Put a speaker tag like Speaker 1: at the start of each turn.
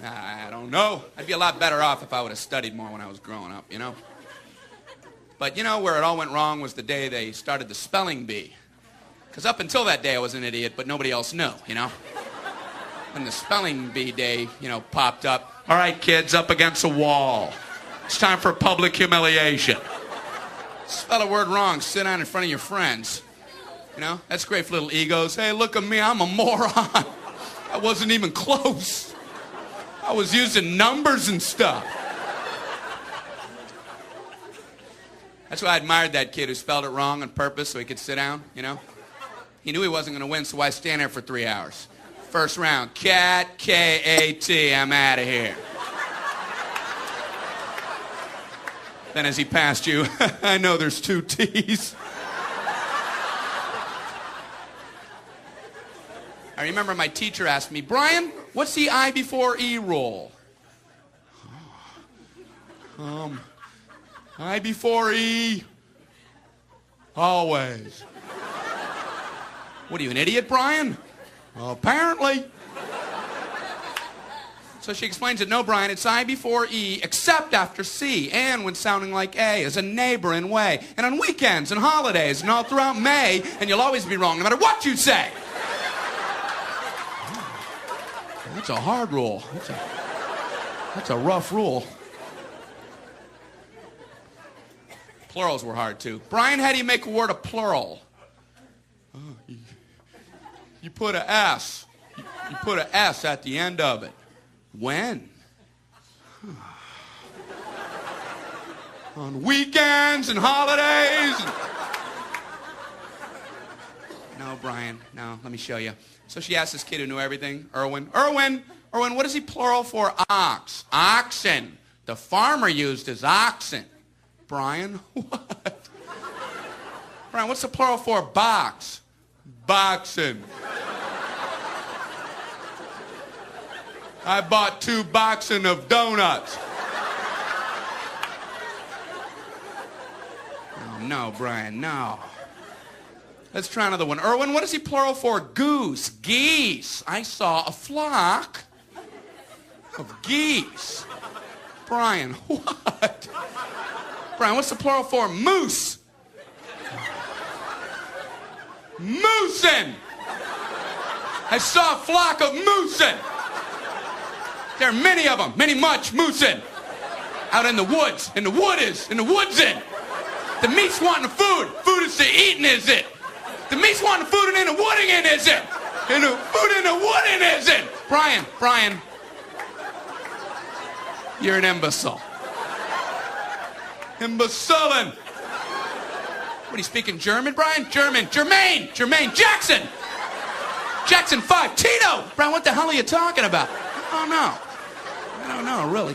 Speaker 1: I don't know. I'd be a lot better off if I would have studied more when I was growing up, you know? But you know where it all went wrong was the day they started the spelling bee. Because up until that day I was an idiot, but nobody else knew, you know? When the spelling bee day, you know, popped up. All right, kids, up against a wall. It's time for public humiliation. Spell a word wrong, sit down in front of your friends. You know, that's great for little egos. Hey, look at me, I'm a moron. I wasn't even close. I was using numbers and stuff. That's why I admired that kid who spelled it wrong on purpose so he could sit down, you know? He knew he wasn't going to win, so why stand there for 3 hours? First round, cat, K-A-T, I'm out of here. Then as he passed you, I know there's 2 T's. I remember my teacher asked me, Brian, what's the I before E rule? I before E, always. What are you, an idiot, Brian? Well, apparently. So she explains it, no, Brian, it's I before E, except after C, and when sounding like A, as a neighboring way, and on weekends and holidays, and all throughout May, and you'll always be wrong, no matter what you say. That's a hard rule. That's a rough rule. Plurals were hard, too. Brian, how do you make a word a plural? You put a S. You put a S at the end of it. When? On weekends and holidays. No, Brian, no, let me show you. So she asked this kid who knew everything, Erwin, what is he plural for? Ox. Oxen. The farmer used his oxen. Brian, what? Brian, what's the plural for box? Boxing. I bought 2 boxing of donuts. Oh, no, Brian, no. Let's try another one. Erwin, what is he plural for? Goose. Geese. I saw a flock of geese. Brian, what? Brian, what's the plural for? Moose. Moosin'. I saw a flock of moosin'. There are many of them, much moosin'. Out in the woods, in the woodsin'. The meat's wanting food. Food is to eatin', is it? The meat's wanting food and in the wooding, is it? And the food in the wooding, is it? Brian, you're an imbecile. Imbecilin'. What, are you speaking German, Brian? Germaine, Jackson 5, Tito. Brian, what the hell are you talking about? I don't know, really.